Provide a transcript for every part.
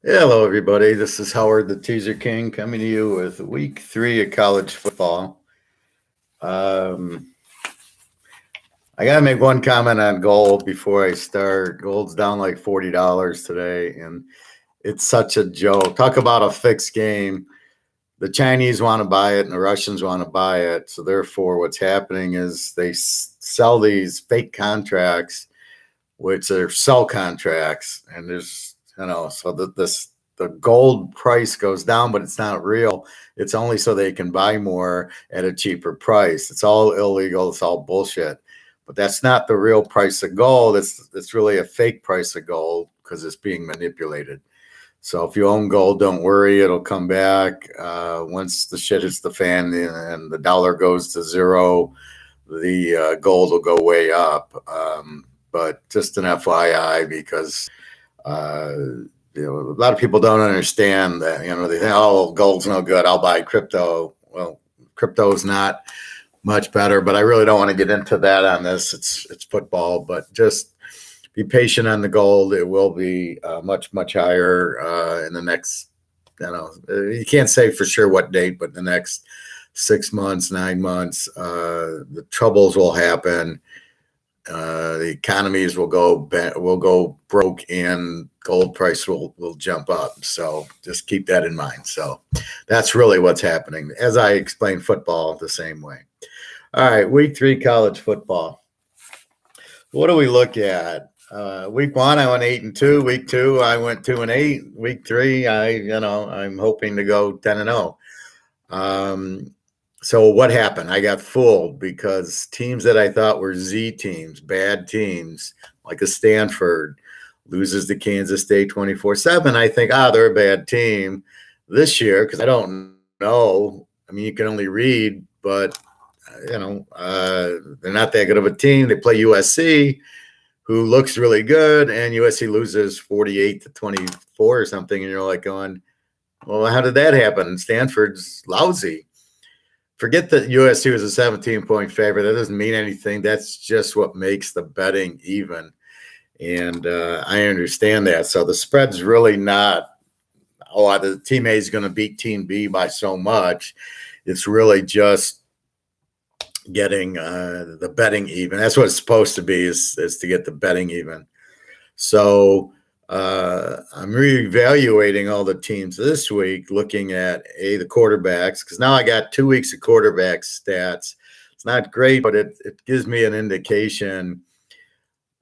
Yeah, hello everybody. This is Howard, the Teaser King, coming to you with week 3 of college football. Um, I gotta make one comment on gold before I start. Gold's down like $40 today, and it's such a joke. Talk about a fixed game. The Chinese want to buy it, and the Russians want to buy it. So therefore, what's happening is they sell these fake contracts, which are sell contracts, and there's so that the gold price goes down, but it's not real. It's only so they can buy more at a cheaper price. It's all illegal. It's all bullshit. But that's not the real price of gold. It's really a fake price of gold because it's being manipulated. So if you own gold, don't worry, it'll come back. Once the shit hits the fan and the dollar goes to zero, the gold will go way up. But just an FYI, because uh, a lot of people don't understand that. They think, oh, gold's no good, I'll buy crypto. Well, crypto is not much better, but I really don't want to get into that on this. It's football, but just be patient on the gold. It will be much higher in the next. You can't say for sure what date, but the next 6 months, 9 months, the troubles will happen. The economies will go broke, and gold price will jump up. So just keep that in mind. So that's really what's happening. As I explain football the same way. All right, week 3 college football. What do we look at? Week 1, I went 8-2. Week 2, I went 2-8. Week 3, I'm hoping to go 10-0. So what happened? I got fooled because teams that I thought were Z teams, bad teams, like a Stanford, loses to Kansas State 24-7. I think, they're a bad team this year because I don't know. I mean, you can only read, but they're not that good of a team. They play USC, who looks really good, and USC loses 48-24 or something, and you're like going, well, how did that happen? Stanford's lousy. Forget that USC was a 17-point favorite. That doesn't mean anything. That's just what makes the betting even. And I understand that. So the spread's really not, the team A is going to beat team B by so much. It's really just getting the betting even. That's what it's supposed to be, is to get the betting even. So I'm reevaluating all the teams this week, looking at the quarterbacks, because now I got 2 weeks of quarterback stats. It's not great, but it gives me an indication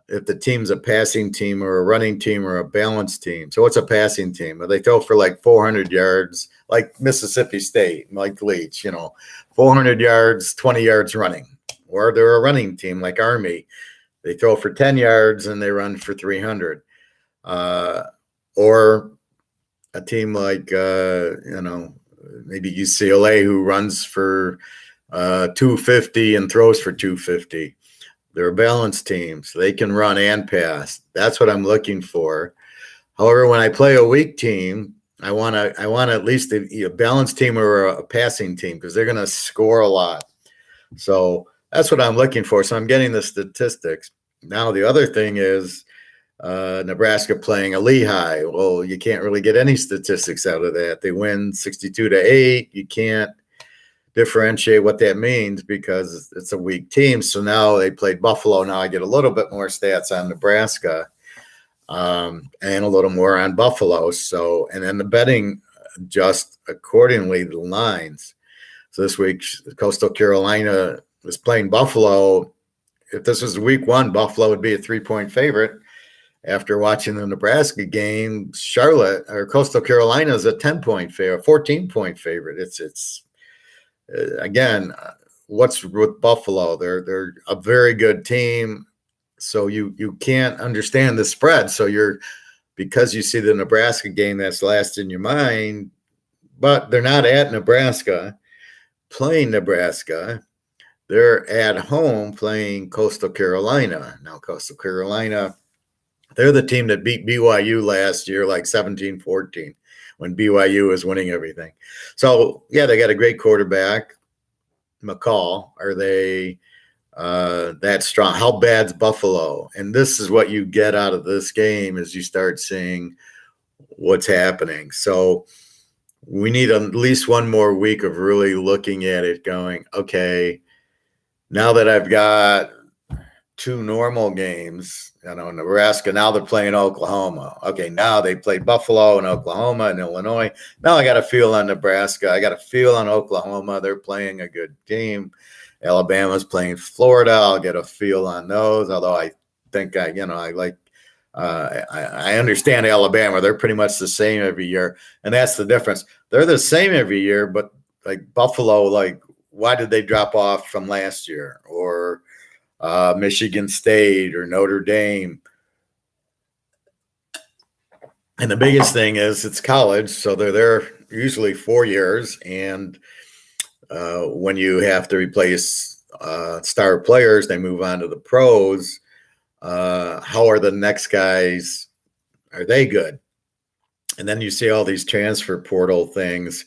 if the team's a passing team or a running team or a balanced team. So what's a passing team? Well, they throw for like 400 yards, like Mississippi State, like Leach, 400 yards, 20 yards running. Or they're a running team like Army. They throw for 10 yards and they run for 300. Or a team like, maybe UCLA, who runs for 250 and throws for 250. They're a balanced team, so they can run and pass. That's what I'm looking for. However, when I play a weak team, I want at least a balanced team or a passing team, because they're going to score a lot. So that's what I'm looking for. So I'm getting the statistics. Now, the other thing is Nebraska playing a Lehigh. Well, you can't really get any statistics out of that. They win 62-8. You can't differentiate what that means because it's a weak team. So now they played Buffalo. Now I get a little bit more stats on Nebraska and a little more on Buffalo. So, and then the betting adjust accordingly, the lines. So this week, Coastal Carolina was playing Buffalo. If this was week 1, Buffalo would be a 3-point favorite. After watching the Nebraska game, Charlotte or Coastal Carolina is a 10-point favorite, 14-point favorite. It's again, what's with Buffalo? They're a very good team, so you can't understand the spread. So because you see the Nebraska game, that's last in your mind, but they're not at Nebraska playing Nebraska. They're at home playing Coastal Carolina. Now, Coastal Carolina, they're the team that beat BYU last year, like 17-14, when BYU was winning everything. So, yeah, they got a great quarterback, McCall. Are they that strong? How bad's Buffalo? And this is what you get out of this game, is you start seeing what's happening. So we need at least one more week of really looking at it going, okay, now that I've got two normal games, Nebraska, now they're playing Oklahoma. Okay, now they played Buffalo and Oklahoma and Illinois. Now I got a feel on Nebraska. I got a feel on Oklahoma. They're playing a good team. Alabama's playing Florida. I'll get a feel on those, although I think I like I understand Alabama. They're pretty much the same every year, and that's the difference. They're the same every year, but like Buffalo, like why did they drop off from last year? Or Michigan State or Notre Dame. And the biggest thing is it's college, so they're there usually 4 years, and when you have to replace star players, they move on to the pros. How are the next guys? Are they good? And then you see all these transfer portal things.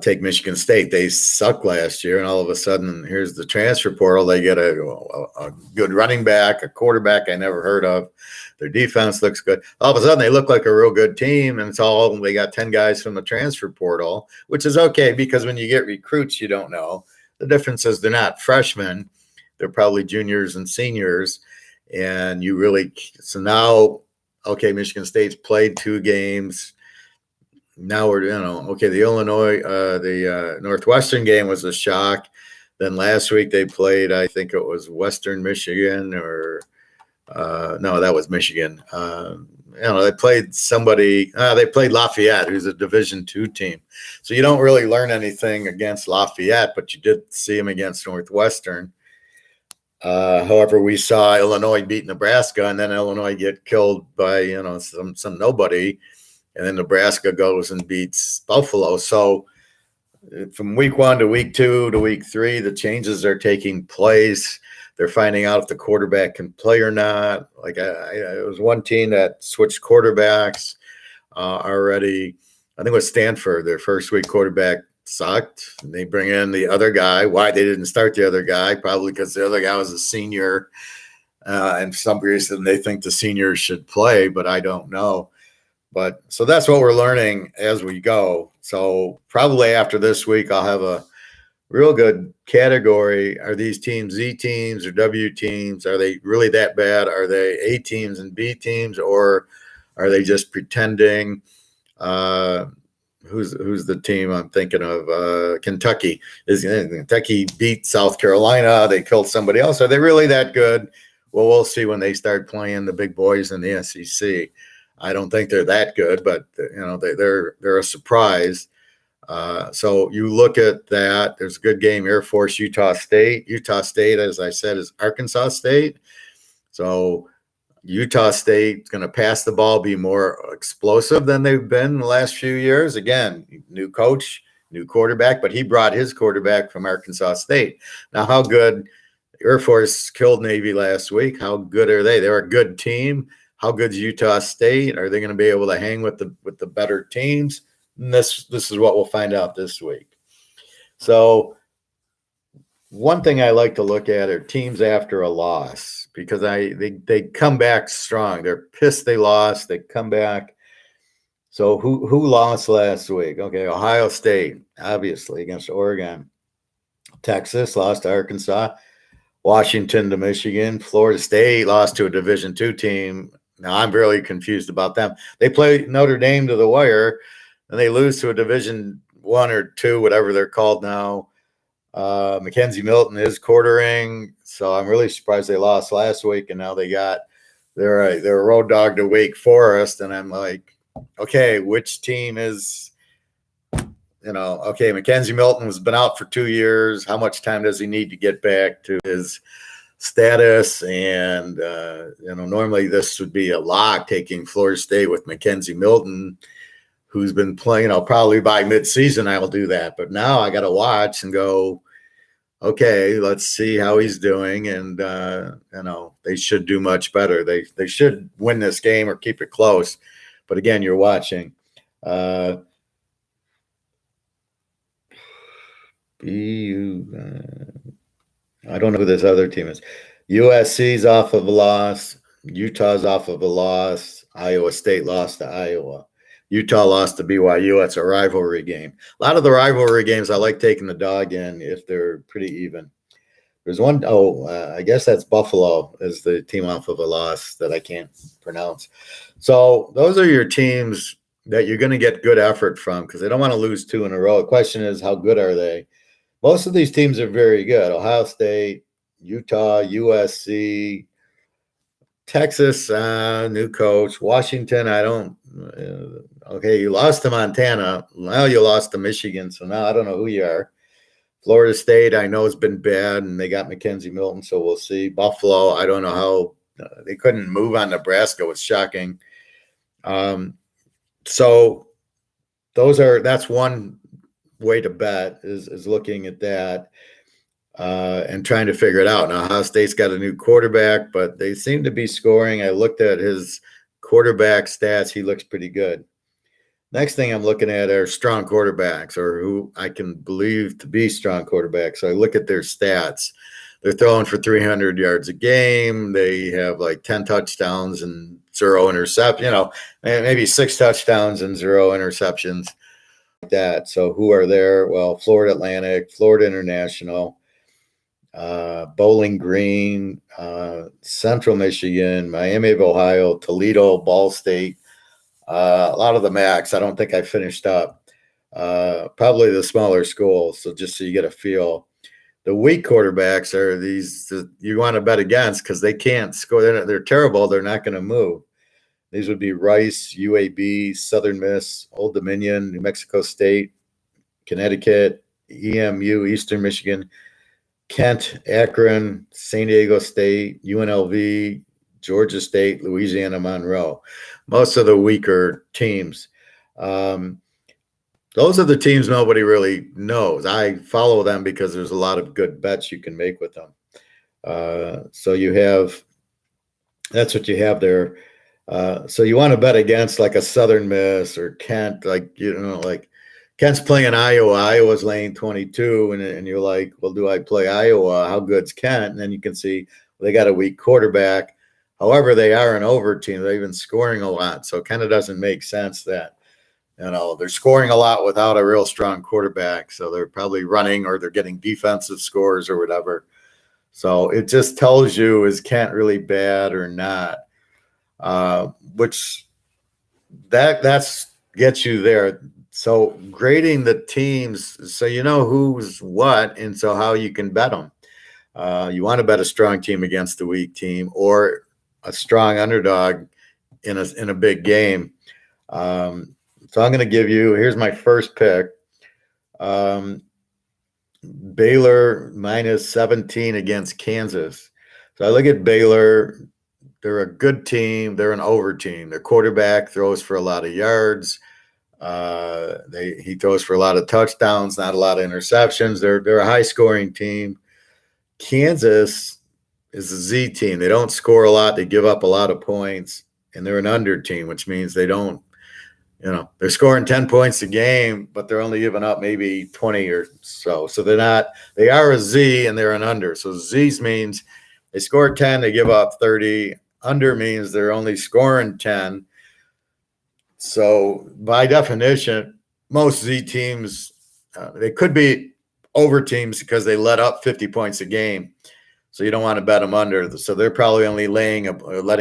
Take Michigan State. They sucked last year, and all of a sudden, here's the transfer portal. They get a good running back, a quarterback I never heard of. Their defense looks good. All of a sudden, they look like a real good team, and they got 10 guys from the transfer portal, which is okay because when you get recruits, you don't know. The difference is they're not freshmen. They're probably juniors and seniors, and so now, okay, Michigan State's played 2 games. Now we're, okay, the Northwestern game was a shock. Then last week they played, I think it was Western Michigan or, no, that was Michigan. They played they played Lafayette, who's a Division II team. So you don't really learn anything against Lafayette, but you did see them against Northwestern. However, we saw Illinois beat Nebraska, and then Illinois get killed by, some nobody. And then Nebraska goes and beats Buffalo. So from week 1 to week 2 to week 3, the changes are taking place. They're finding out if the quarterback can play or not. Like it was one team that switched quarterbacks already. I think it was Stanford. Their first week quarterback sucked. And they bring in the other guy. Why they didn't start the other guy? Probably because the other guy was a senior. And for some reason they think the seniors should play, but I don't know. But so that's what we're learning as we go. So probably after this week, I'll have a real good category. Are these teams Z teams or W teams? Are they really that bad? Are they A teams and B teams, or are they just pretending? Who's the team I'm thinking of? Kentucky. Kentucky beat South Carolina. They killed somebody else. Are they really that good? Well, we'll see when they start playing the big boys in the SEC. I don't think they're that good, but they're a surprise. So you look at that. There's a good game. Air Force, Utah State. Utah State, as I said, is Arkansas State. So Utah State's going to pass the ball, be more explosive than they've been in the last few years. Again, new coach, new quarterback, but he brought his quarterback from Arkansas State. Now, how good? Air Force killed Navy last week. How good are they? They're a good team. How good's Utah State? Are they going to be able to hang with the better teams? And this is what we'll find out this week. So one thing I like to look at are teams after a loss, because they come back strong. They're pissed they lost. They come back. So who lost last week? Okay, Ohio State, obviously, against Oregon. Texas lost to Arkansas. Washington to Michigan. Florida State lost to a Division II team. Now, I'm really confused about them. They play Notre Dame to the wire, and they lose to a Division I or II, whatever they're called now. Mackenzie Milton is quartering, so I'm really surprised they lost last week, and now they're a road dog to Wake Forest, and I'm like, okay, which team is, okay, Mackenzie Milton has been out for 2 years. How much time does he need to get back to his status? And normally this would be a lock, taking Florida State with Mackenzie Milton, who's been playing. Probably by midseason I will do that, but now I got to watch and go, okay, let's see how he's doing. And they should do much better. They should win this game or keep it close. But again, you're watching. I don't know who this other team is. USC's off of a loss. Utah's off of a loss. Iowa State lost to Iowa. Utah lost to BYU. That's a rivalry game. A lot of the rivalry games, I like taking the dog in if they're pretty even. There's one, I guess that's Buffalo is the team off of a loss that I can't pronounce. So those are your teams that you're going to get good effort from because they don't want to lose 2 in a row. The question is, how good are they? Most of these teams are very good. Ohio State, Utah, USC, Texas, new coach. Washington, I don't. Okay, you lost to Montana. Now you lost to Michigan. So now I don't know who you are. Florida State, I know has been bad, and they got Mackenzie Milton, so we'll see. Buffalo, I don't know how they couldn't move on Nebraska. It was shocking. So that's one way to bet is looking at that and trying to figure it out. Now, Ohio State's got a new quarterback, but they seem to be scoring. I looked at his quarterback stats. He looks pretty good. Next thing I'm looking at are strong quarterbacks or who I can believe to be strong quarterbacks. So I look at their stats. They're throwing for 300 yards a game. They have like 10 touchdowns and 0 interceptions, maybe 6 touchdowns and 0 interceptions like that. So who are there? Well, Florida Atlantic, Florida International, Bowling Green, Central Michigan, Miami of Ohio, Toledo, Ball State. A lot of the MACs. I don't think I finished up. Probably the smaller schools. So just so you get a feel. The weak quarterbacks are these that you want to bet against because they can't score. They're terrible. They're not going to move. These would be Rice, UAB, Southern Miss, Old Dominion, New Mexico State, Connecticut, EMU, Eastern Michigan, Kent, Akron, San Diego State, UNLV, Georgia State, Louisiana Monroe. Most of the weaker teams. Those are the teams nobody really knows. I follow them because there's a lot of good bets you can make with them. So that's what you have there. So you want to bet against like a Southern Miss or Kent, like Kent's playing Iowa. Iowa's laying 22, and you're like, well, do I play Iowa? How good's Kent? And then you can see they got a weak quarterback. However, they are an over team. They've been scoring a lot, so it kind of doesn't make sense that they're scoring a lot without a real strong quarterback. So they're probably running or they're getting defensive scores or whatever. So it just tells you is Kent really bad or not, which that's gets you there. So grading the teams, so you know who's what, and so how you can bet them. You want to bet a strong team against a weak team or a strong underdog in a big game. So I'm going to give you, here's my first pick. Baylor minus 17 against Kansas. So I look at Baylor. They're a good team. They're an over team. Their quarterback throws for a lot of yards. He throws for a lot of touchdowns, not a lot of interceptions. They're a high scoring team. Kansas is a Z team. They don't score a lot. They give up a lot of points, and they're an under team, which means they don't, they're scoring 10 points a game, but they're only giving up maybe 20 or so. So they are a Z and they're an under. So Z's means they score 10, they give up 30. Under means they're only scoring 10. So by definition, most Z teams, they could be over teams because they let up 50 points a game. So you don't want to bet them under. So they're probably only letting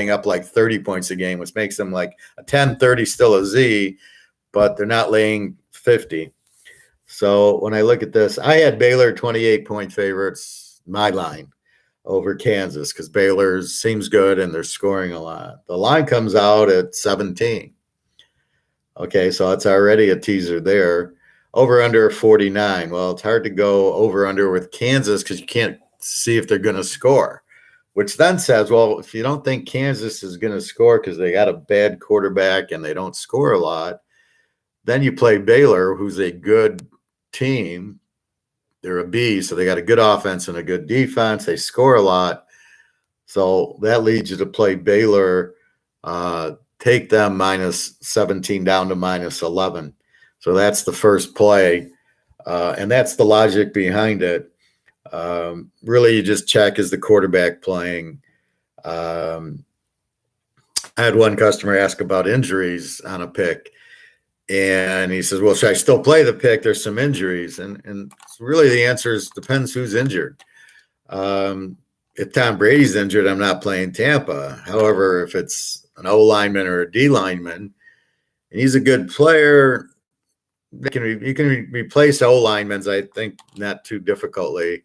up like 30 points a game, which makes them like a 10-30 still a Z, but they're not laying 50. So when I look at this, I had Baylor 28-point favorites, my line, over Kansas because Baylor seems good and they're scoring a lot. The line comes out at 17. Okay, so it's already a teaser there. Over under 49. Well, it's hard to go over under with Kansas because you can't see if they're going to score, which then says, well, if you don't think Kansas is going to score because they got a bad quarterback and they don't score a lot, then you play Baylor, who's a good team. They're a B, so they got a good offense and a good defense. They score a lot. So that leads you to play Baylor, take them minus 17 down to minus 11. So that's the first play, and that's the logic behind it. Really, you just check, is the quarterback playing? I had one customer ask about injuries on a pick, And he says, well, should I still play the pick? There's some injuries. And really the answer is depends who's injured. If Tom Brady's injured, I'm not playing Tampa. However, if it's an O lineman or a D lineman, and he's a good player, you can replace O linemen, I think, not too difficultly.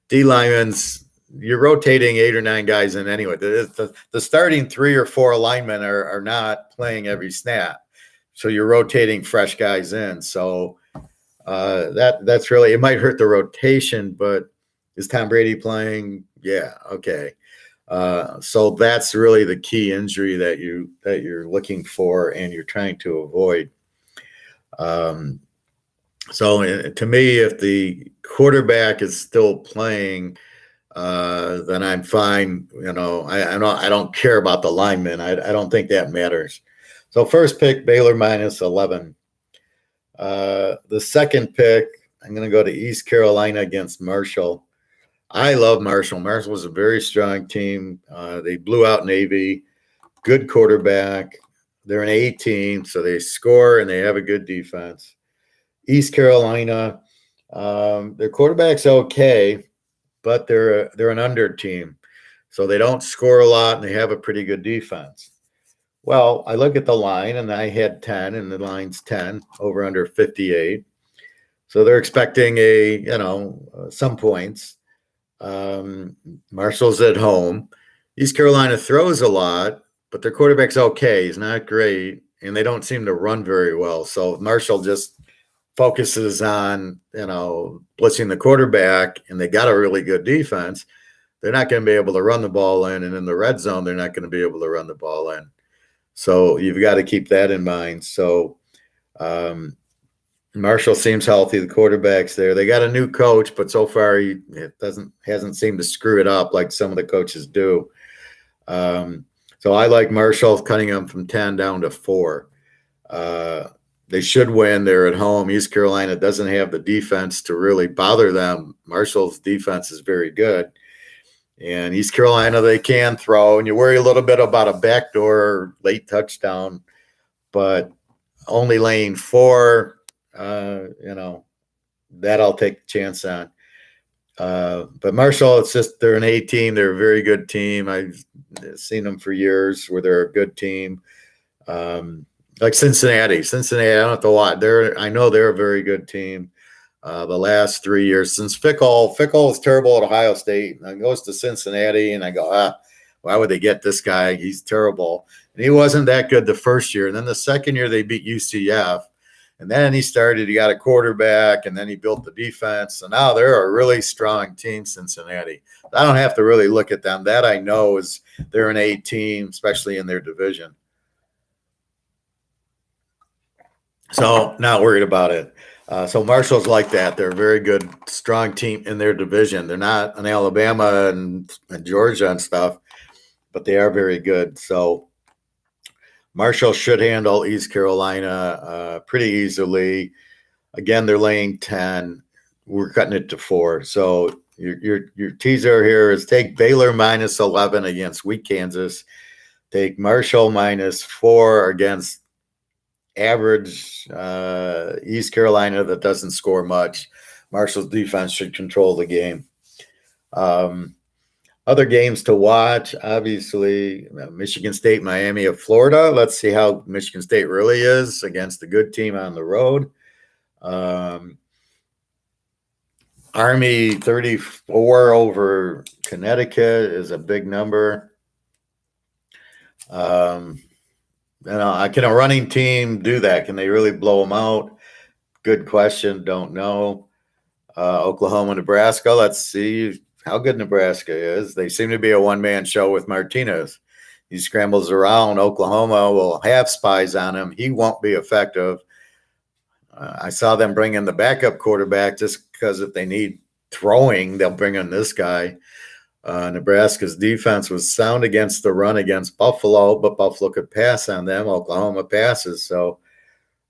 D linemen's, you're rotating 8 or 9 guys in anyway. The starting 3 or 4 linemen are not playing every snap. So you're rotating fresh guys in. So that's really, it might hurt the rotation, but is Tom Brady playing? Yeah, okay. So that's really the key injury that you're looking for and you're trying to avoid. So to me, if the quarterback is still playing, then I'm fine. I don't care about the linemen. I don't think that matters. So first pick, Baylor minus 11. The second pick, I'm going to go to East Carolina against Marshall. I love Marshall. Marshall was a very strong team. They blew out Navy. Good quarterback. They're an A team, so they score and they have a good defense. East Carolina, their quarterback's okay, but they're an under team, so they don't score a lot and they have a pretty good defense. Well, I look at the line and I had 10, and the line's 10 over under 58. So they're expecting some points. Marshall's at home. East Carolina throws a lot, but their quarterback's okay. He's not great, and they don't seem to run very well. So Marshall just focuses on, blitzing the quarterback, and they got a really good defense. They're not going to be able to run the ball in, and in the red zone, they're not going to be able to run the ball in. So you've got to keep that in mind. So Marshall seems healthy. The quarterback's there. They got a new coach, but so far hasn't seemed to screw it up like some of the coaches do. So I like Marshall, cutting them from 10 down to 4. They should win. They're at home. East Carolina doesn't have the defense to really bother them. Marshall's defense is very good. And East Carolina, they can throw, and you worry a little bit about a backdoor late touchdown, but only laying 4, that I'll take the chance on. But Marshall, it's just they're an A team. They're a very good team. I've seen them for years where they're a good team. Like Cincinnati, I don't have to watch. I know they're a very good team. The last 3 years since Fickle was terrible at Ohio State, and goes to Cincinnati, and I go, why would they get this guy? He's terrible. And he wasn't that good the first year. And then the second year they beat UCF. And then he got a quarterback, and then he built the defense. So now they're a really strong team, Cincinnati. I don't have to really look at them. That I know is they're an A team, especially in their division. So not worried about it. So Marshall's like that. They're a very good, strong team in their division. They're not an Alabama and Georgia and stuff, but they are very good. So Marshall should handle East Carolina pretty easily. Again, they're laying 10. We're cutting it to 4. So your teaser here is take Baylor minus 11 against weak Kansas. Take Marshall minus 4 against average East Carolina that doesn't score much. Marshall's defense should control the game. Other games to watch, obviously, Michigan State, Miami of Florida. Let's see how Michigan State really is against a good team on the road. Army 34 over Connecticut is a big number. Can a running team do that? Can they really blow them out? Good question. Don't know. Oklahoma, Nebraska. Let's see how good Nebraska is. They seem to be a one-man show with Martinez. He scrambles around. Oklahoma will have spies on him. He won't be effective. I saw them bring in the backup quarterback just because if they need throwing, they'll bring in this guy. Nebraska's defense was sound against the run against Buffalo, but Buffalo could pass on them. Oklahoma passes. So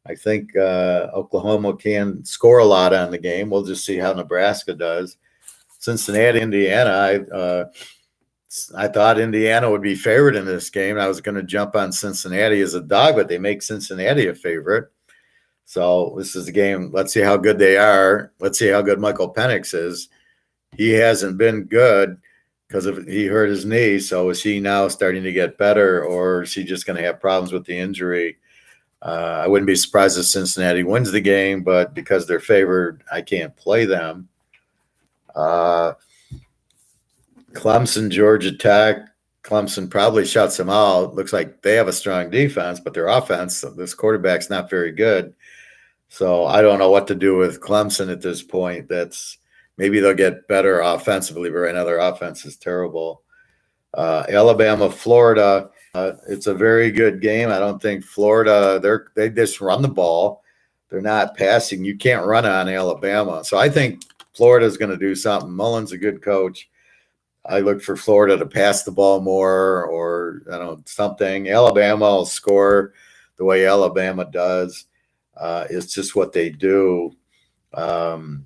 I think Oklahoma can score a lot on the game. We'll just see how Nebraska does. Cincinnati, Indiana. I thought Indiana would be favored in this game. I was going to jump on Cincinnati as a dog, but they make Cincinnati a favorite. So this is a game. Let's see how good they are. Let's see how good Michael Penix is. He hasn't been good because he hurt his knee. So is he now starting to get better, or is he just going to have problems with the injury? I wouldn't be surprised if Cincinnati wins the game, but because they're favored, I can't play them. Clemson, Georgia Tech. Clemson probably shuts them out. Looks like they have a strong defense, but their offense, this quarterback's not very good. So I don't know what to do with Clemson at this point. Maybe they'll get better offensively, but right now their offense is terrible. Alabama, Florida. It's a very good game. I don't think Florida, they just run the ball. They're not passing. You can't run on Alabama. So I think Florida's going to do something. Mullen's a good coach. I look for Florida to pass the ball more, or something. Alabama will score the way Alabama does. It's just what they do. So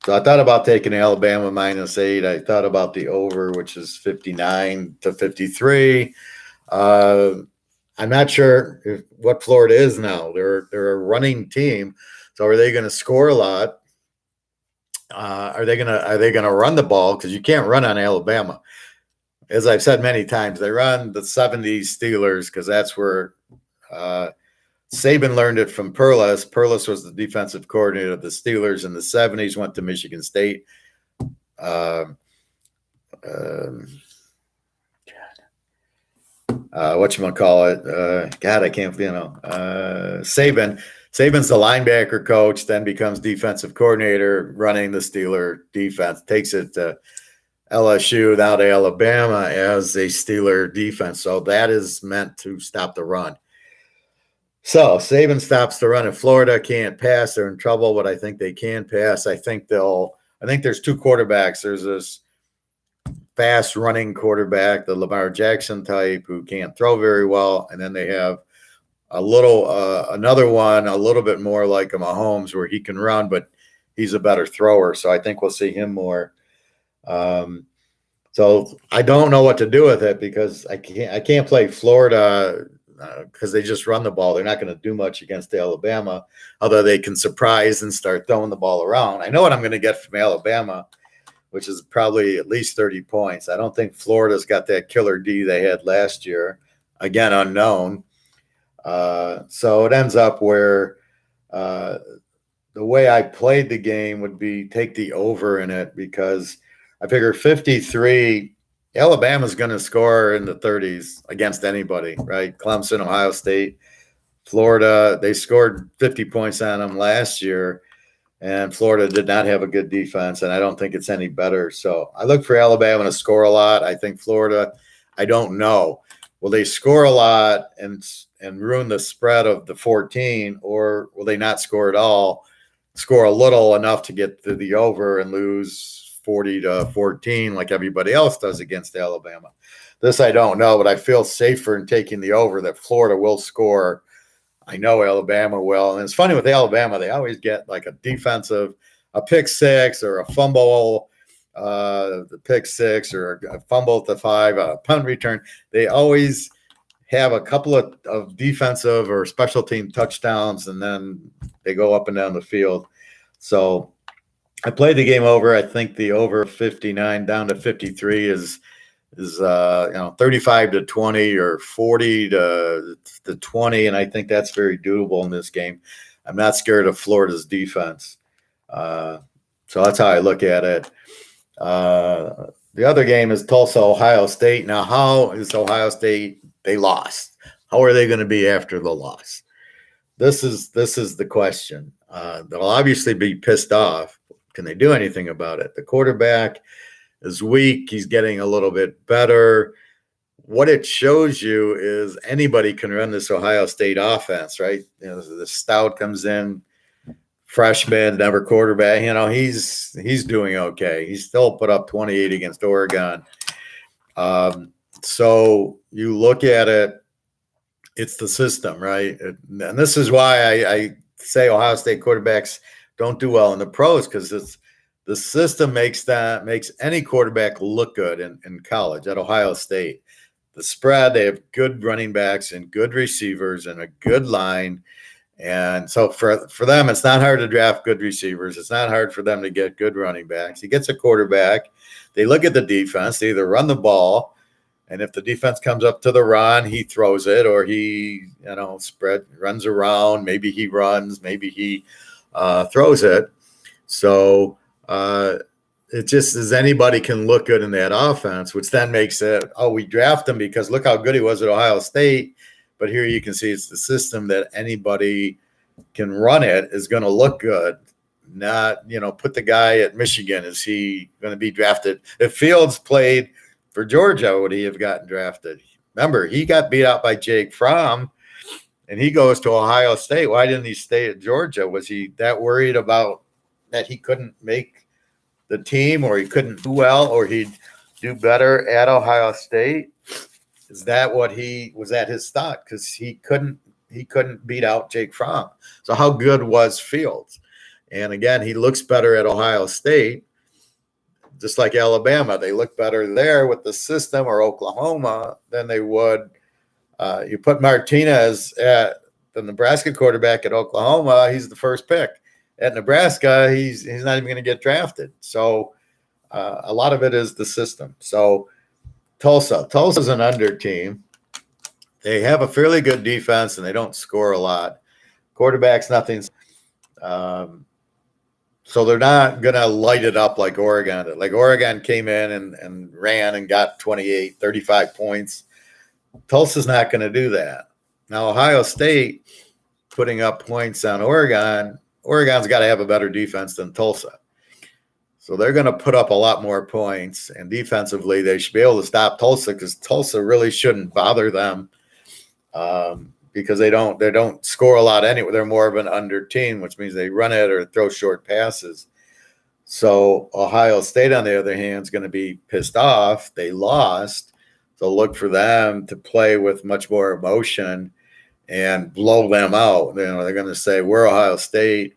I thought about taking Alabama -8. I thought about the over, which is 59 to 53. I'm not sure what Florida is now. They're a running team. So are they going to score a lot? Are they gonna run the ball? Because you can't run on Alabama. As I've said many times, they run the 70s Steelers because that's where Saban learned it from Perlis. Perlis was the defensive coordinator of the Steelers in the 70s, went to Michigan State. Whatchamacallit? God, I can't, Saban. Saban's the linebacker coach, then becomes defensive coordinator, running the Steeler defense, takes it to LSU, now to Alabama as a Steeler defense. So that is meant to stop the run. So Saban stops the run. If Florida can't pass, they're in trouble, but I think they can pass. I think there's two quarterbacks. There's this fast running quarterback, the Lamar Jackson type, who can't throw very well. And then they have another one, a little bit more like a Mahomes, where he can run, but he's a better thrower. So I think we'll see him more. So I don't know what to do with it because I can't play Florida because they just run the ball. They're not going to do much against Alabama, although they can surprise and start throwing the ball around. I know what I'm going to get from Alabama, which is probably at least 30 points. I don't think Florida's got that killer D they had last year. Again, unknown. So it ends up where the way I played the game would be take the over in it, because I figure 53, Alabama's going to score in the 30s against anybody, right? Clemson, Ohio State, Florida, they scored 50 points on them last year, and Florida did not have a good defense, and I don't think it's any better. So I look for Alabama to score a lot. I think Florida, I don't know. Will they score a lot and ruin the spread of the 14, or will they not score at all, score a little enough to get to the over and lose 40-14 like everybody else does against Alabama? This I don't know, but I feel safer in taking the over that Florida will score. I know Alabama will. And it's funny with Alabama, they always get like a pick six or a fumble, the pick six or a fumble at the 5, a punt return. They always have a couple of defensive or special team touchdowns, and then they go up and down the field. So I played the game over. I think the over 59 down to 53 is 35-20 or 40-20, and I think that's very doable in this game. I'm not scared of Florida's defense. So that's how I look at it. The other game is Tulsa, Ohio State. Now, how is Ohio State? They lost. How are they going to be after the loss? This is the question. They'll obviously be pissed off. Can they do anything about it? The quarterback is weak. He's getting a little bit better. What it shows you is anybody can run this Ohio State offense, right? The Stout comes in, freshman, never quarterback. He's doing okay. He still put up 28 against Oregon. So you look at it, it's the system, right? And this is why I say Ohio State quarterbacks don't do well in the pros, because it's the system makes any quarterback look good in college. At Ohio State, the spread, they have good running backs and good receivers and a good line. And so for them, it's not hard to draft good receivers. It's not hard for them to get good running backs. He gets a quarterback. They look at the defense. They either run the ball, and if the defense comes up to the run, he throws it, or he, runs around. Maybe he runs. Maybe he throws it. So it just is anybody can look good in that offense, which then makes it, we draft him because look how good he was at Ohio State. But here you can see it's the system that anybody can run it is going to look good. Not, put the guy at Michigan. Is he going to be drafted? If Fields played for Georgia, would he have gotten drafted? Remember, he got beat out by Jake Fromm, and he goes to Ohio State. Why didn't he stay at Georgia? Was he that worried about that he couldn't make the team, or he couldn't do well, or he'd do better at Ohio State? Is that what was at his stock? Because he couldn't beat out Jake Fromm. So how good was Fields? And again, he looks better at Ohio State, just like Alabama. They look better there with the system, or Oklahoma, than they would. You put Martinez at the Nebraska quarterback at Oklahoma, he's the first pick. At Nebraska, he's not even going to get drafted. So a lot of it is the system. So Tulsa's an under team. They have a fairly good defense, and they don't score a lot. Quarterback's nothing. So they're not going to light it up like Oregon did. Like Oregon came in and ran and got 28, 35 points. Tulsa's not going to do that. Now, Ohio State putting up points on Oregon's got to have a better defense than Tulsa. So they're going to put up a lot more points, and defensively they should be able to stop Tulsa, because Tulsa really shouldn't bother them because they don't score a lot anyway. They're more of an under team, which means they run it or throw short passes. So Ohio State, on the other hand, is going to be pissed off. They lost. So look for them to play with much more emotion and blow them out. They're going to say, we're Ohio State.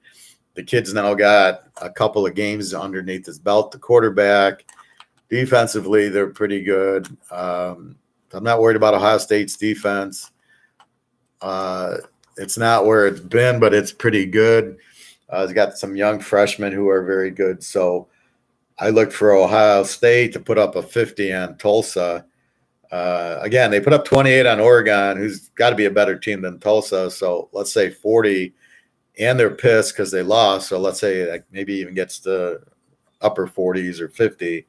The kid's now got a couple of games underneath his belt. The quarterback, defensively, they're pretty good. I'm not worried about Ohio State's defense. It's not where it's been, but it's pretty good. It's got some young freshmen who are very good. So I look for Ohio State to put up a 50 on Tulsa. Again, they put up 28 on Oregon, who's got to be a better team than Tulsa. So let's say 40. And they're pissed because they lost. So let's say maybe even gets to upper 40s or 50.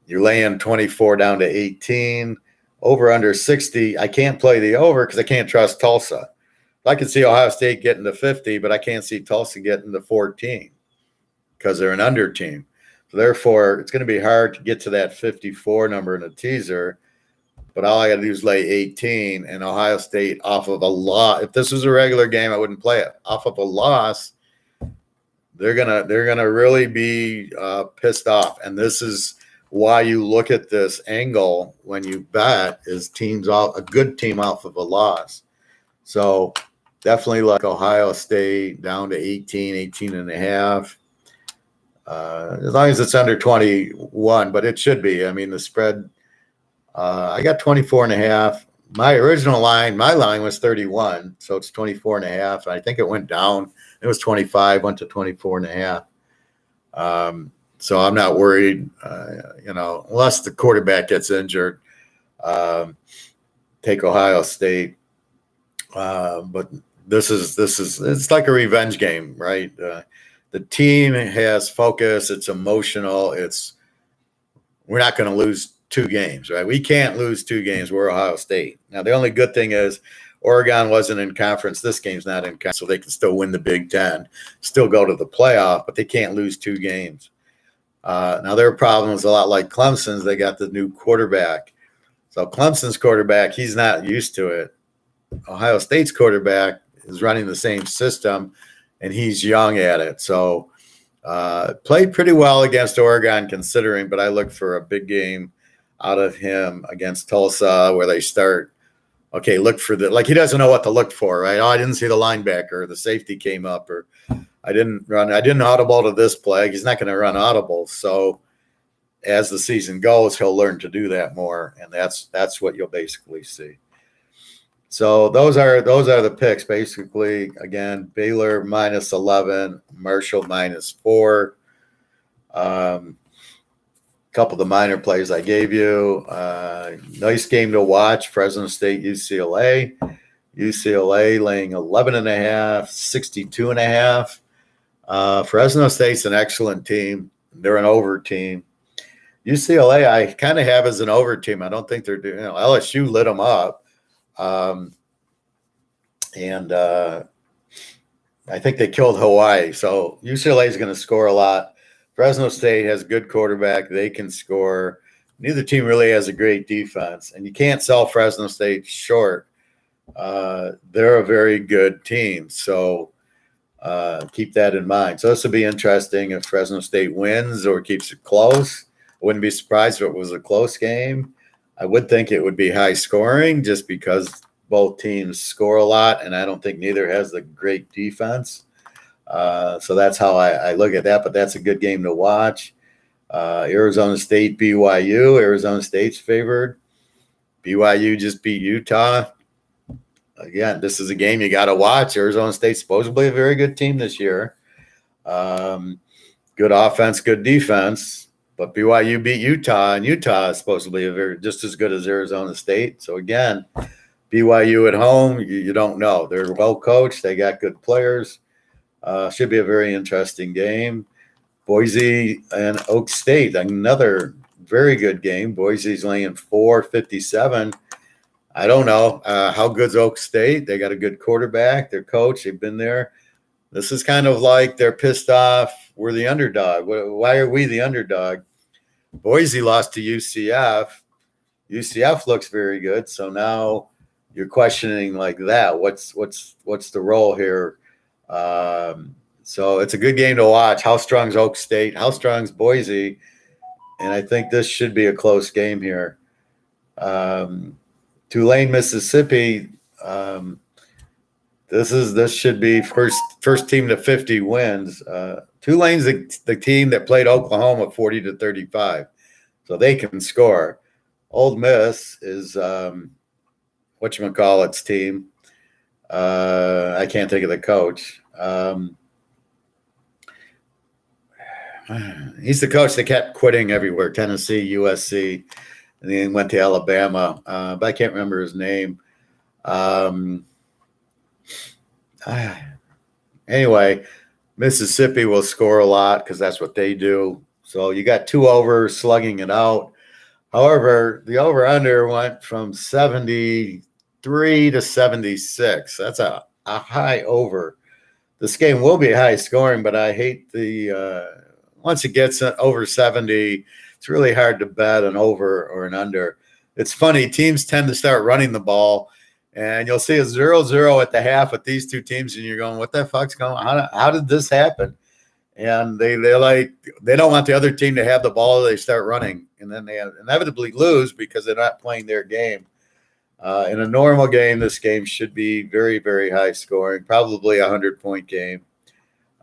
You're laying 24 down to 18. Over under 60. I can't play the over because I can't trust Tulsa. I can see Ohio State getting to 50, but I can't see Tulsa getting to 14 because they're an under team. So therefore, it's going to be hard to get to that 54 number in a teaser. But all I got to do is lay 18, and Ohio State off of a loss. If this was a regular game, I wouldn't play it. Off of a loss, they're gonna really be pissed off. And this is why you look at this angle when you bet is a good team off of a loss. So definitely like Ohio State down to 18 and a half. As long as it's under 21, but it should be. I mean, the spread. I got 24 and a half. My original line, my line was 31. So it's 24 and a half. I think it went down. It was 25, went to 24 and a half. So I'm not worried, unless the quarterback gets injured, take Ohio State. But it's like a revenge game, right? The team has focus. It's emotional. We're not going to lose 2 games, right? We can't lose 2 games. We're Ohio State. Now, the only good thing is Oregon wasn't in conference. This game's not in conference, so they can still win the Big Ten, still go to the playoff, but they can't lose 2 games. Now, their problem is a lot like Clemson's. They got the new quarterback. So Clemson's quarterback, he's not used to it. Ohio State's quarterback is running the same system, and he's young at it. So played pretty well against Oregon considering, but I look for a big game out of him against Tulsa where they start, okay, look for he doesn't know what to look for, right? Oh, I didn't see the linebacker, the safety came up, or I didn't audible to this play. He's not going to run audible. So as the season goes, he'll learn to do that more, and that's what you'll basically see. So those are the picks basically. Again, Baylor -11, Marshall -4. Couple of the minor plays I gave you. Nice game to watch. Fresno State, UCLA. UCLA laying 11.5, 62.5. Fresno State's an excellent team. They're an over team. UCLA, I kind of have as an over team. I don't think they're doing. LSU lit them up, and I think they killed Hawaii. So UCLA is going to score a lot. Fresno State has a good quarterback. They can score. Neither team really has a great defense, and you can't sell Fresno State short. They're a very good team. So keep that in mind. So this will be interesting if Fresno State wins or keeps it close. I wouldn't be surprised if it was a close game. I would think it would be high scoring just because both teams score a lot, and I don't think neither has the great defense. So that's how I look at that, but that's a good game to watch. Arizona State, BYU. Arizona State's favored. BYU just beat Utah. Again, this is a game you got to watch. Arizona State's supposedly a very good team this year. Good offense, good defense. But BYU beat Utah, and Utah is supposedly just as good as Arizona State. So again, BYU at home, you don't know. They're well coached. They got good players. Should be a very interesting game. Boise and Oak State, another very good game. Boise's laying 457. I don't know how good's Oak State. They got a good quarterback. Their coach, they've been there. This is kind of like they're pissed off. We're the underdog. Why are we the underdog? Boise lost to UCF. UCF looks very good. So now you're questioning like that. What's the role here? So it's a good game to watch. How strong's Oak State? How strong's Boise? And I think this should be a close game here. Tulane, Mississippi. This should be first team to 50 wins. Tulane's the team that played Oklahoma 40-35, so they can score. Old Miss is whatchamacallit's team. I can't think of the coach. He's the coach that kept quitting everywhere. Tennessee, USC, and then went to Alabama. But I can't remember his name. Anyway, Mississippi will score a lot because that's what they do. So you got two overs slugging it out. However, the over-under went from 73 to 76. That's a high over. This game will be high scoring, but I hate once it gets over 70, it's really hard to bet an over or an under. It's funny. Teams tend to start running the ball, and you'll see a 0-0 at the half with these two teams, and you're going, what the fuck's going on? How did this happen? And they don't want the other team to have the ball. They start running, and then they inevitably lose because they're not playing their game. In a normal game, this game should be very, very high scoring, probably 100-point game.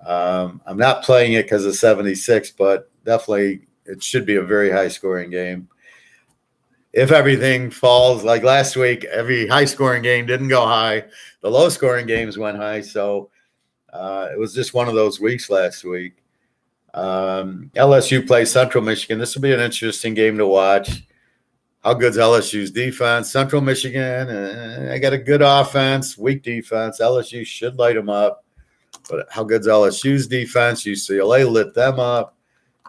I'm not playing it because of 76, but definitely it should be a very high scoring game. If everything falls like last week, every high scoring game didn't go high. The low scoring games went high. So it was just one of those weeks last week. LSU plays Central Michigan. This will be an interesting game to watch. How good's LSU's defense? Central Michigan, I got a good offense, weak defense. LSU should light them up. But how good's LSU's defense? UCLA lit them up.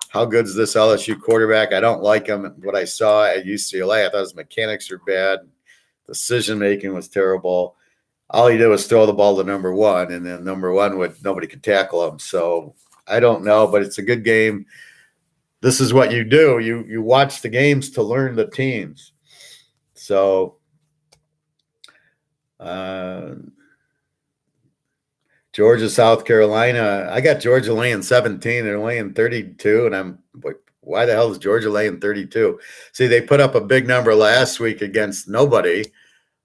How good's this LSU quarterback? I don't like him. What I saw at UCLA, I thought his mechanics were bad. Decision-making was terrible. All he did was throw the ball to number one, and then number one nobody could tackle him. So I don't know, but it's a good game. This is what you do. You watch the games to learn the teams. So Georgia, South Carolina. I got Georgia laying 17. They're laying 32, and I'm like, why the hell is Georgia laying 32? See, they put up a big number last week against nobody.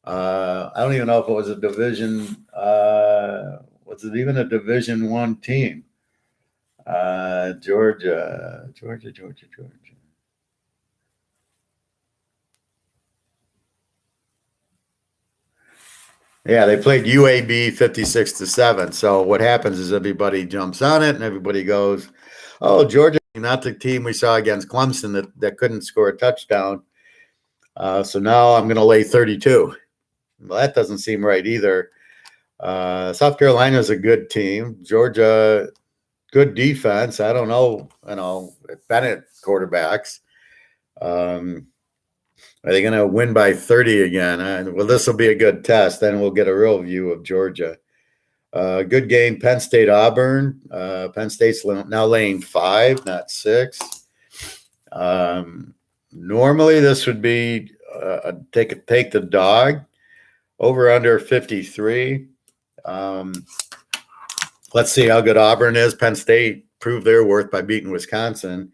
I don't even know if it was a division. Was it even a Division I team? Georgia. Yeah, they played UAB 56-7. So what happens is everybody jumps on it and everybody goes, "Oh, Georgia, not the team we saw against Clemson that couldn't score a touchdown. So now I'm going to lay 32." Well, that doesn't seem right either. South Carolina is a good team. Georgia, good defense. I don't know, Bennett quarterbacks. Are they going to win by 30 again? Well, this will be a good test. Then we'll get a real view of Georgia. Good game, Penn State Auburn. Penn State's now laying 5, not 6. Normally, this would be take the dog over under 53. Let's see how good Auburn is. Penn State proved their worth by beating Wisconsin.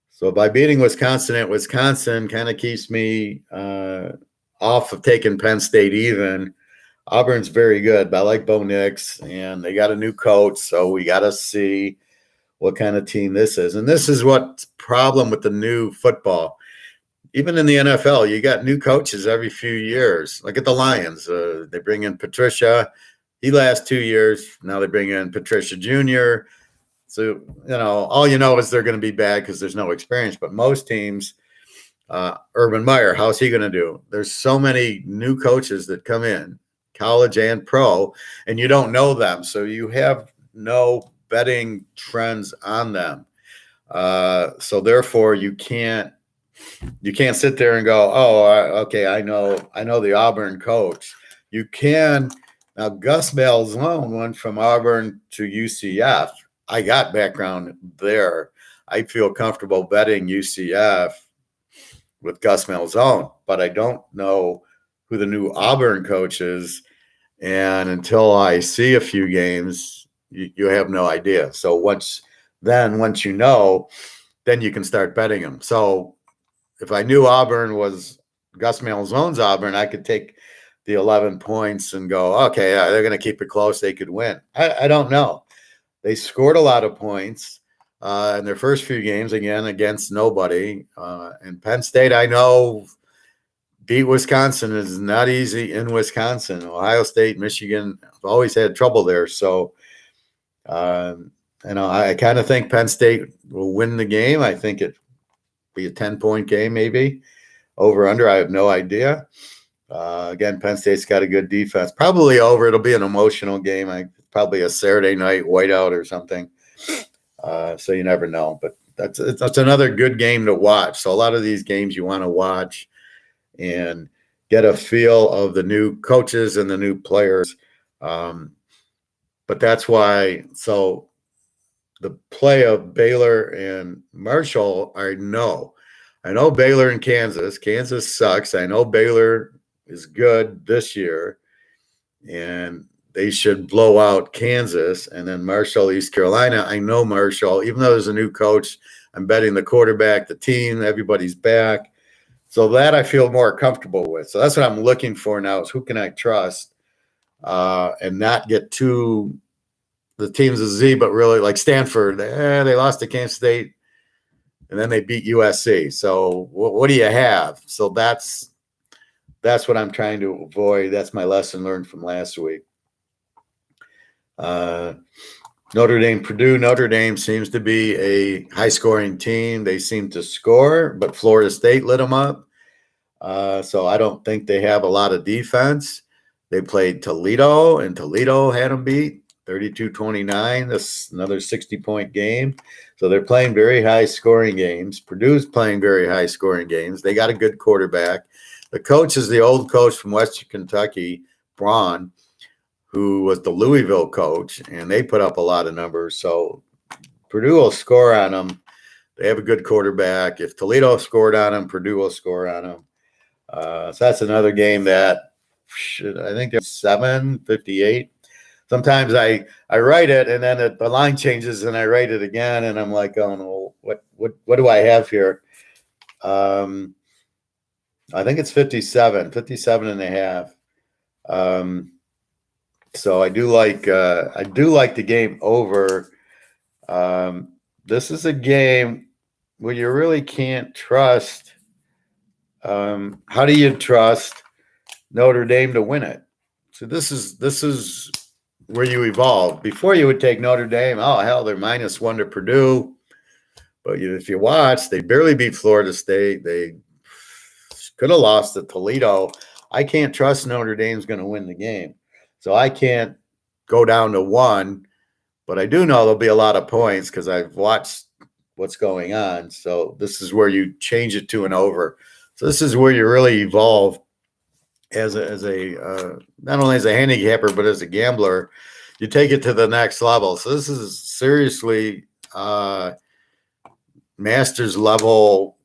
So by beating Wisconsin at Wisconsin kind of keeps me off of taking Penn State even. Auburn's very good, but I like Bo Nix, and they got a new coach, so we got to see what kind of team this is. And this is what's problem with the new football. Even in the NFL, you got new coaches every few years. Look at the Lions. They bring in Patricia. He lasts 2 years. Now they bring in Patricia Jr. So, all is they're going to be bad because there's no experience. But most teams, Urban Meyer, how's he going to do? There's so many new coaches that come in, college and pro, and you don't know them. So you have no betting trends on them. So therefore, you can't sit there and go, oh, okay, I know the Auburn coach. You can. Now, Gus Malzahn went from Auburn to UCF. I got background there. I feel comfortable betting UCF with Gus Malzahn, but I don't know who the new Auburn coach is. And until I see a few games, you have no idea. So once you know, then you can start betting them. So if I knew Auburn was Gus Malzahn's Auburn, I could take the 11 points and go, okay, they're going to keep it close. They could win. I don't know. They scored a lot of points in their first few games, again, against nobody. And Penn State, I know, beat Wisconsin is not easy in Wisconsin. Ohio State, Michigan have always had trouble there. So, I kind of think Penn State will win the game. I think it be a 10-point game, maybe. Over, under, I have no idea. Again, Penn State's got a good defense. Probably over. It'll be an emotional game. Probably a Saturday night whiteout or something. So you never know. But that's another good game to watch. So a lot of these games you want to watch and get a feel of the new coaches and the new players. But that's why. So the play of Baylor and Marshall, I know Baylor and Kansas. Kansas sucks. I know Baylor is good this year, and they should blow out Kansas. And then Marshall, East Carolina. I know Marshall, even though there's a new coach, I'm betting the quarterback, the team, everybody's back. So that I feel more comfortable with. So that's what I'm looking for now is who can I trust and not get too the teams of Z, but really like Stanford, they lost to Kansas State and then they beat USC. So what do you have? So that's what I'm trying to avoid. That's my lesson learned from last week. Notre Dame, Purdue. Notre Dame seems to be a high-scoring team. They seem to score, but Florida State lit them up. So I don't think they have a lot of defense. They played Toledo, and Toledo had them beat 32-29. That's another 60-point game. So they're playing very high-scoring games. Purdue's playing very high-scoring games. They got a good quarterback. The coach is the old coach from Western Kentucky, Braun, who was the Louisville coach, and they put up a lot of numbers. So Purdue will score on them. They have a good quarterback. If Toledo scored on them, Purdue will score on them. So that's another game that I think there's 7:58. Sometimes I write it and then the line changes and I write it again and I'm like, oh no, what do I have here? I think it's 57 and a half. So I do like the game over. This is a game where you really can't trust. How do you trust Notre Dame to win it? So this is where you evolve. Before you would take Notre Dame. Oh hell, they're -1 to Purdue. But if you watch, they barely beat Florida State. They could have lost to Toledo. I can't trust Notre Dame's going to win the game, so I can't go down to 1. But I do know there'll be a lot of points because I've watched what's going on. So this is where you change it to an over. So this is where you really evolve as a not only as a handicapper but as a gambler. You take it to the next level. So this is seriously master's level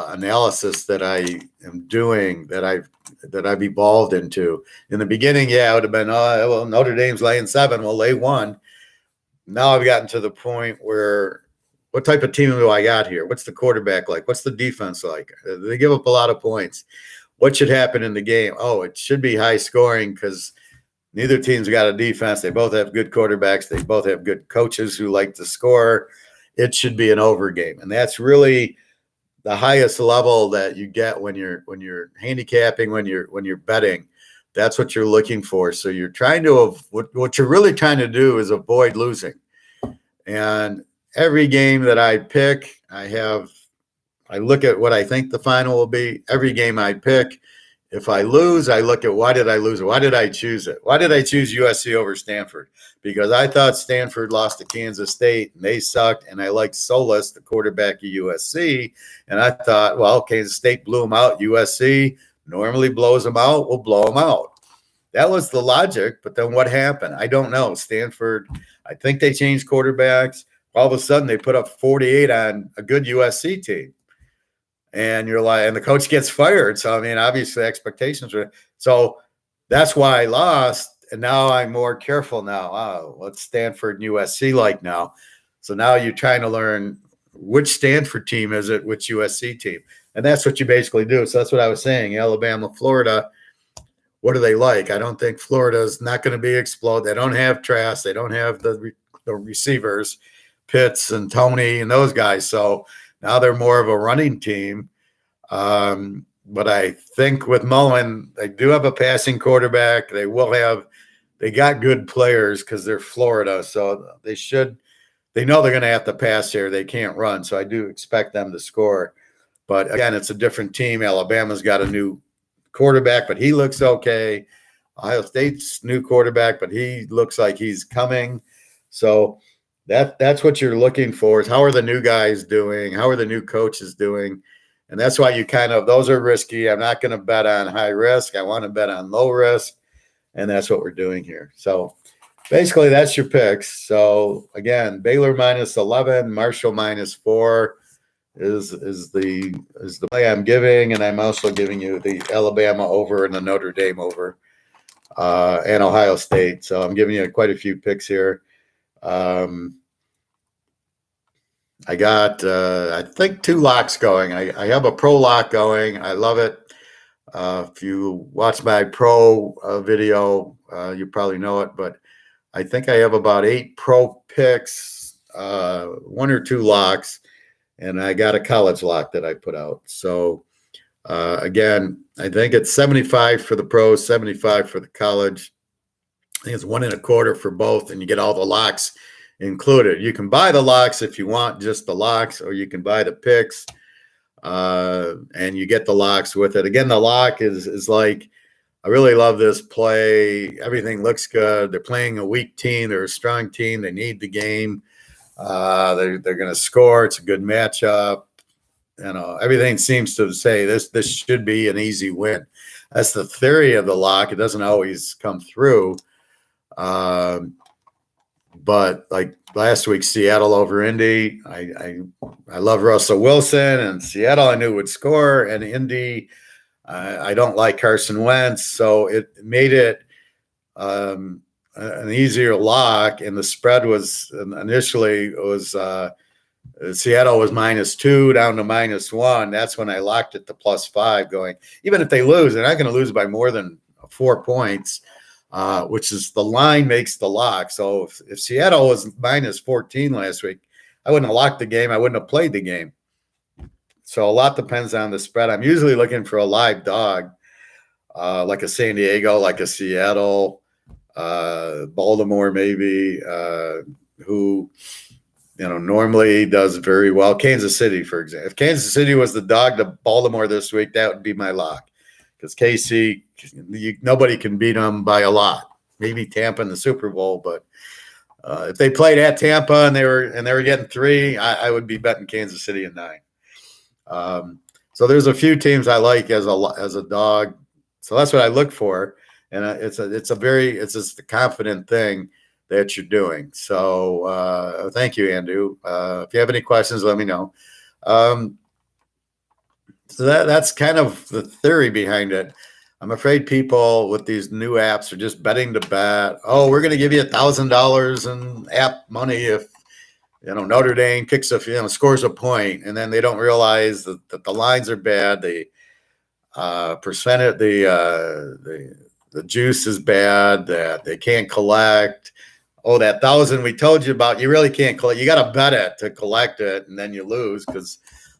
analysis that I am doing, that I've evolved into. In the beginning, yeah, it would have been, oh, well, Notre Dame's laying 7, we'll lay 1. Now I've gotten to the point where, what type of team do I got here? What's the quarterback like? What's the defense like? They give up a lot of points. What should happen in the game? Oh, it should be high scoring because neither team's got a defense. They both have good quarterbacks. They both have good coaches who like to score. It should be an over game. And that's really the highest level that you get when you're handicapping, when you're betting. That's what you're looking for. So you're trying to, what you're really trying to do is avoid losing. And every game that I pick, I look at what I think the final will be. Every game I pick, if I lose, I look at, why did I lose it? Why did I choose it? Why did I choose USC over Stanford? Because I thought Stanford lost to Kansas State and they sucked, and I liked Solis, the quarterback of USC, and I thought, well, Kansas State blew them out. USC normally blows them out, we'll blow them out. That was the logic, but then what happened? I don't know. Stanford, I think they changed quarterbacks. All of a sudden, they put up 48 on a good USC team. And you're like, and the coach gets fired. So, I mean, obviously expectations were, so that's why I lost. And now I'm more careful now. Oh, what's Stanford and USC like now? So now you're trying to learn which Stanford team is it, which USC team. And that's what you basically do. So that's what I was saying. Alabama, Florida, what are they like? I don't think Florida is not going to be explode. They don't have Trask. They don't have the receivers, Pitts and Tony and those guys. So now they're more of a running team. But I think with Mullen, they do have a passing quarterback. They got good players because they're Florida. So they know they're going to have to pass here. They can't run. So I do expect them to score. But again, it's a different team. Alabama's got a new quarterback, but he looks okay. Ohio State's new quarterback, but he looks like he's coming. So that's what you're looking for, is how are the new guys doing? How are the new coaches doing? And that's why those are risky. I'm not going to bet on high risk. I want to bet on low risk. And that's what we're doing here. So basically that's your picks. So again, Baylor -11, Marshall -4 is the play I'm giving. And I'm also giving you the Alabama over and the Notre Dame over, and Ohio State. So I'm giving you quite a few picks here. I got, I think, 2 locks going. I have a pro lock going. I love it. If you watch my pro video, you probably know it, but I think I have about 8 pro picks, 1 or 2 locks, and I got a college lock that I put out. So again, I think it's 75 for the pros, 75 for the college. I think it's 1 1/4 for both, and you get all the locks included. You can buy the locks if you want just the locks, or you can buy the picks, and you get the locks with it. Again, the lock is like, I really love this play. Everything looks good. They're playing a weak team. They're a strong team. They need the game. They're going to score. It's a good matchup. Everything seems to say this should be an easy win. That's the theory of the lock. It doesn't always come through. But like last week, Seattle over Indy. I love Russell Wilson, and Seattle I knew would score, and Indy, I don't like Carson Wentz, so it made it an easier lock. And the spread was initially Seattle was -2 down to -1. That's when I locked it to +5, going, even if they lose, they're not going to lose by more than 4 points. Which is the line makes the lock. So if Seattle was -14 last week, I wouldn't have locked the game. I wouldn't have played the game. So a lot depends on the spread. I'm usually looking for a live dog, like a San Diego, like a Seattle, Baltimore maybe, who normally does very well. Kansas City, for example. If Kansas City was the dog to Baltimore this week, that would be my lock. Because KC, nobody can beat them by a lot. Maybe Tampa in the Super Bowl, but if they played at Tampa and they were getting 3, I would be betting Kansas City at 9. So there's a few teams I like as a dog. So that's what I look for, and it's just a confident thing that you're doing. So thank you, Andrew. If you have any questions, let me know. So that's kind of the theory behind it. I'm afraid people with these new apps are just betting to bet. Oh, we're going to give you $1,000 in app money if Notre Dame kicks scores a point, and then they don't realize that the lines are bad. The percentage, the juice is bad. That they can't collect. Oh, that 1,000 we told you about, you really can't collect. You got to bet it to collect it, and then you lose because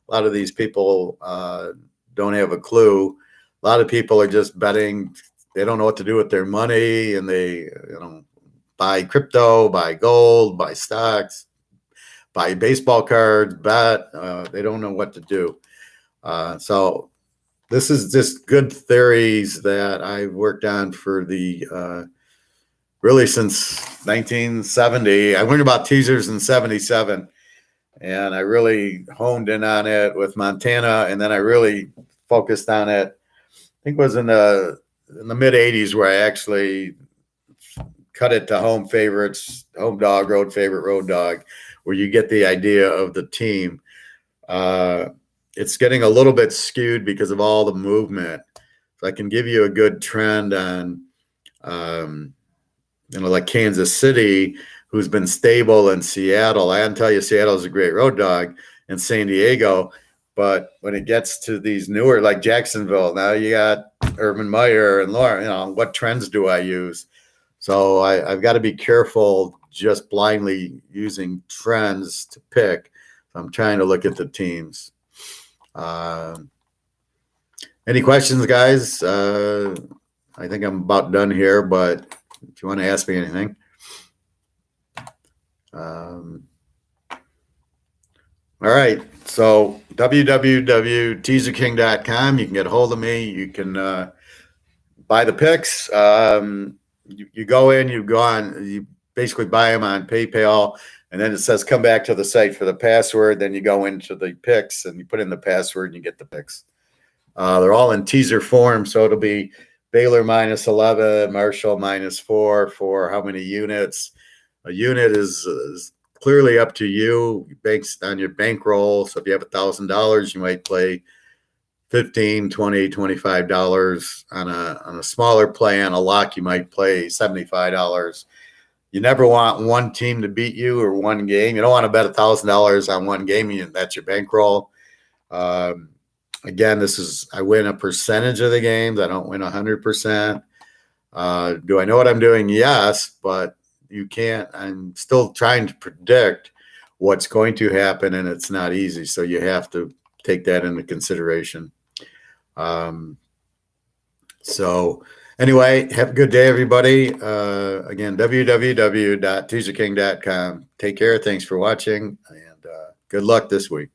a lot of these people don't have a clue. A lot of people are just betting. They don't know what to do with their money, and they buy crypto, buy gold, buy stocks, buy baseball cards, bet. They don't know what to do. So this is just good theories that I've worked on for really since 1970. I learned about teasers in 77, and I really honed in on it with Montana, and then I really focused on it. I think it was in the mid 80s where I actually cut it to home favorites, home dog, road favorite, road dog, where you get the idea of the team. It's getting a little bit skewed because of all the movement. So I can give you a good trend on, like Kansas City, who's been stable in Seattle. I can tell you Seattle is a great road dog, and San Diego. But when it gets to these newer, like Jacksonville, now you got Urban Meyer and Lauren, what trends do I use? So I've got to be careful just blindly using trends to pick. I'm trying to look at the teams. Any questions, guys? I think I'm about done here, but if you want to ask me anything. All right. So www.teaserking.com. You can get a hold of me. You can buy the picks. You go in, you basically buy them on PayPal, and then it says come back to the site for the password. Then you go into the picks and you put in the password and you get the picks. They're all in teaser form, so it'll be Baylor -11, Marshall -4 for how many units. A unit is clearly up to you based on your bankroll. So if you have $1,000, you might play $15, $20, $25 on a smaller play. On a lock, you might play $75. You never want one team to beat you or one game. You don't want to bet $1,000 on one game. That's your bankroll. Again, I win a percentage of the games. I don't win 100%. Do I know what I'm doing? Yes, but you can't. I'm still trying to predict what's going to happen, and it's not easy. So you have to take that into consideration. So anyway, have a good day, everybody. Again, www.teaserking.com. Take care. Thanks for watching, and good luck this week.